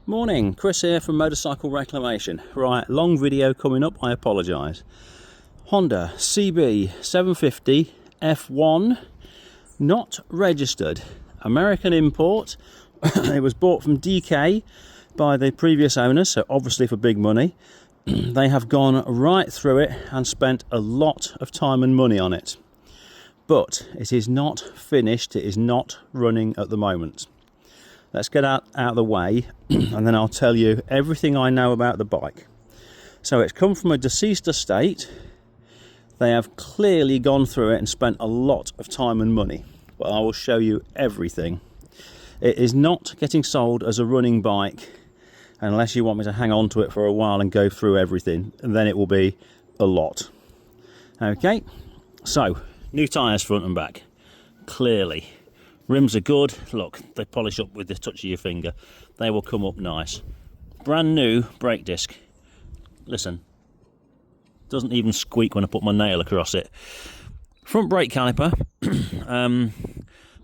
Morning, Chris here from Motorcycle Reclamation. Right, long video coming up, I apologise. Honda CB750 F1, not registered. American import. It was bought from DK by the previous owners, so obviously for big money. They have gone right through it and spent a lot of time and money on it. But it is not finished, it is not running at the moment. Let's get out of the way and then I'll tell you everything I know about the bike. So it's come from a deceased estate. They have clearly gone through it and spent a lot of time and money, but I will show you everything. It is not getting sold as a running bike unless you want me to hang on to it for a while and go through everything, and then it will be a lot. Okay, so new tyres front and back, clearly. Rims are good. Look, they polish up with the touch of your finger. They will come up nice. Brand new brake disc. Listen, doesn't even squeak when I put my nail across it. Front brake caliper,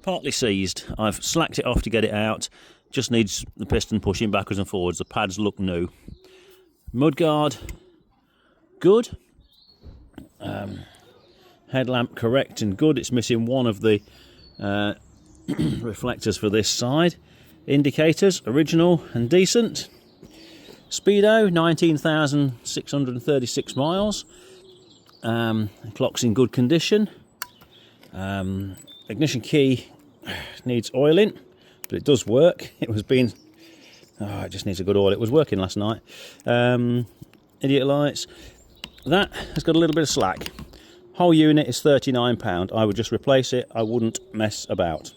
partly seized. I've slacked it off to get it out. Just needs the piston pushing backwards and forwards. The pads look new. Mudguard, good. Headlamp correct and good. It's missing one of the reflectors for this side. Indicators original and decent. Speedo 19,636 miles. Clock's in good condition. Ignition key needs oiling, but it does work. It just needs a good oil. It was working last night. Idiot lights. That has got a little bit of slack. Whole unit is £39. I would just replace it. I wouldn't mess about.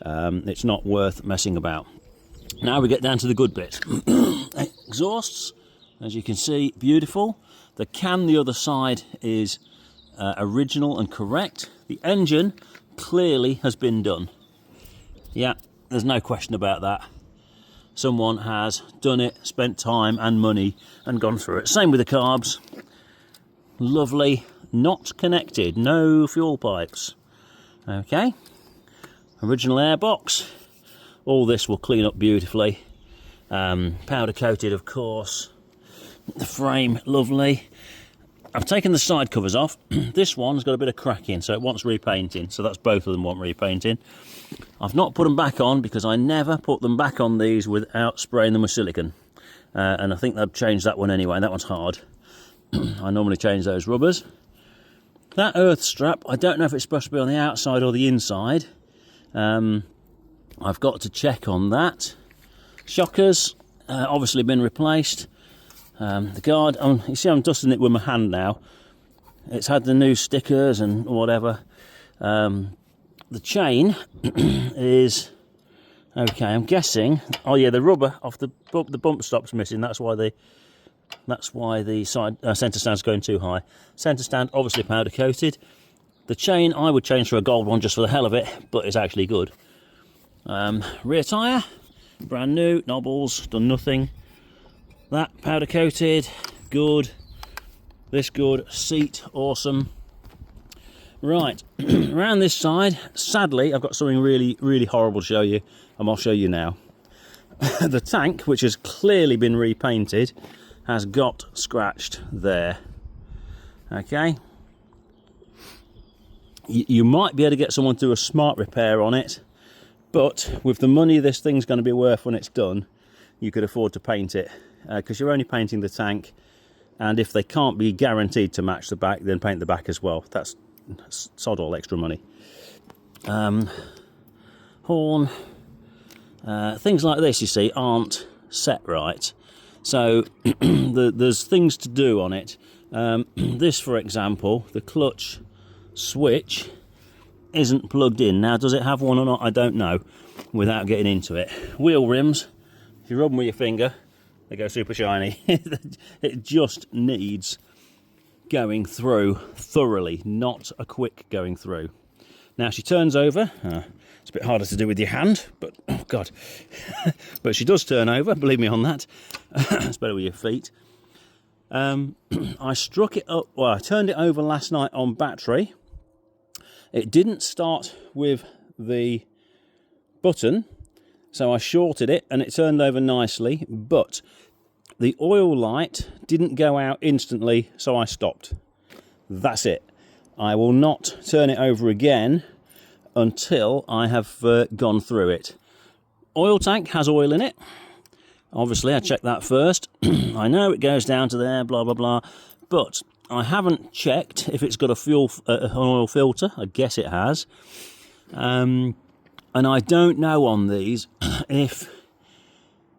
It's not worth messing about. Now we get down to the good bits. Exhausts, as you can see, beautiful. The can the other side is original and correct. The engine clearly has been done. Yeah, there's no question about that. Someone has done it, spent time and money and gone through it. Same with the carbs. Lovely. Not connected, no fuel pipes. Okay, original airbox. All this will clean up beautifully. Powder coated, of course. The frame, lovely. I've taken the side covers off. This one's got a bit of cracking, so it wants repainting. So that's both of them want repainting. I've not put them back on because I never put them back on these without spraying them with silicone. And I think they've changed that one anyway. That one's hard. I normally change those rubbers. That earth strap, I don't know if it's supposed to be on the outside or the inside. I've got to check on that. Shockers, obviously been replaced. The guard, you see I'm dusting it with my hand now. It's had the new stickers and whatever. The chain is okay, I'm guessing. Oh yeah, the rubber off the bump stop's missing. That's why the side centre stand's going too high. Centre stand obviously powder coated. The chain I would change for a gold one just for the hell of it, but it's actually good. Rear tyre, brand new, knobbles, done nothing. That powder coated, good. This good. Seat, awesome. Right, around this side, sadly I've got something really, really horrible to show you, and I'll show you now. The tank, which has clearly been repainted, has got scratched there. Okay, you might be able to get someone to do a smart repair on it, but with the money this thing's going to be worth when it's done, you could afford to paint it, because you're only painting the tank, and if they can't be guaranteed to match the back, then paint the back as well. That's sod all extra money. Horn, things like this, you see, aren't set right. So there's things to do on it. This, for example, the clutch switch isn't plugged in. Now, does it have one or not? I don't know, without getting into it. Wheel rims, if you rub them with your finger, they go super shiny. It just needs going through thoroughly, not a quick going through. Now, she turns over. It's a bit harder to do with your hand, but oh god. But she does turn over, believe me on that. It's better with your feet. I struck it up, well, I turned it over last night on battery. It didn't start with the button, So I shorted it and it turned over nicely, but the oil light didn't go out instantly, so I stopped. That's it. I will not turn it over again until I have gone through it. Oil tank has oil in it. Obviously, I checked that first. I know it goes down to there, blah, blah, blah. But I haven't checked if it's got an oil filter. I guess it has. And I don't know on these if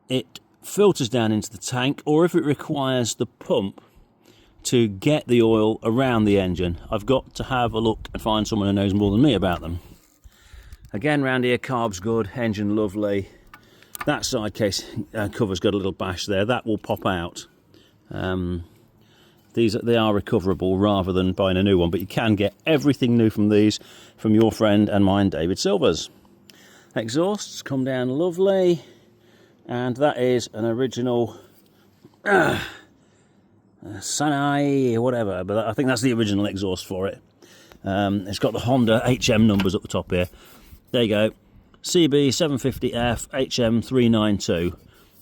it filters down into the tank or if it requires the pump to get the oil around the engine. I've got to have a look and find someone who knows more than me about them. Again, round here, carb's good, engine lovely. That side case cover's got a little bash there. That will pop out. They are recoverable rather than buying a new one, but you can get everything new from these from your friend and mine, David Silvers. Exhausts come down lovely, and that is an original Sanai or whatever, but I think that's the original exhaust for it. It's got the Honda HM numbers up the top here. There you go, CB750 F HM392,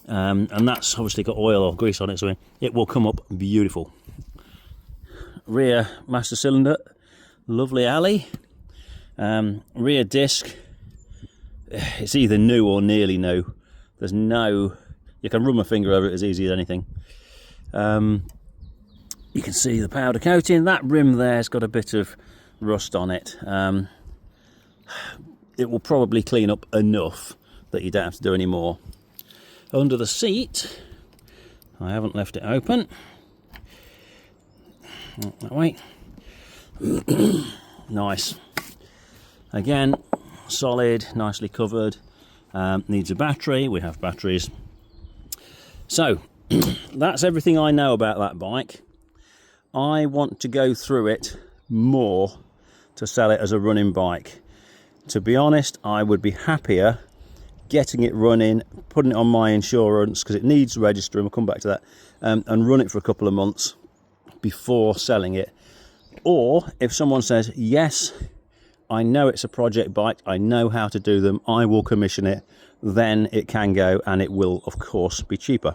and that's obviously got oil or grease on it, so it will come up beautiful. Rear master cylinder, lovely alley. Rear disc, it's either new or nearly new. There's no, you can run my finger over it as easy as anything. You can see the powder coating. That rim there's got a bit of rust on it. It will probably clean up enough that you don't have to do any more. Under the seat, I haven't left it open. That way. Nice. Again, solid, nicely covered. Needs a battery. We have batteries. So, that's everything I know about that bike. I want to go through it more to sell it as a running bike. To be honest, I would be happier getting it running, putting it on my insurance, because it needs registering, we'll come back to that, and run it for a couple of months before selling it. Or if someone says, yes, I know it's a project bike, I know how to do them, I will commission it, then it can go, and it will of course be cheaper.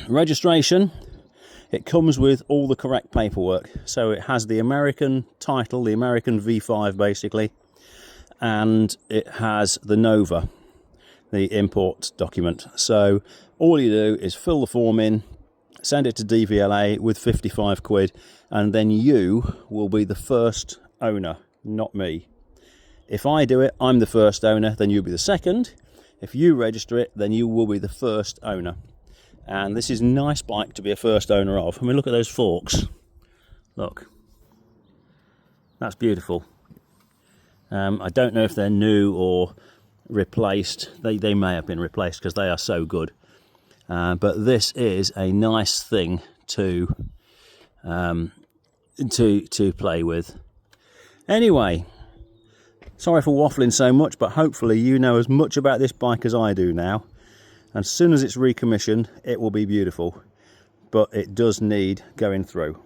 Registration, it comes with all the correct paperwork. So it has the American title, the American V5 basically, and it has the Nova, the import document. So all you do is fill the form in, send it to DVLA with 55 quid, and then you will be the first owner, not me. If I do it, I'm the first owner, then you'll be the second. If you register it, then you will be the first owner. And this is a nice bike to be a first owner of. I mean, look at those forks. Look. That's beautiful. I don't know if they're new or replaced. They may have been replaced because they are so good. But this is a nice thing to play with. Anyway, sorry for waffling so much, but hopefully you know as much about this bike as I do now. And as soon as it's recommissioned, it will be beautiful. But it does need going through.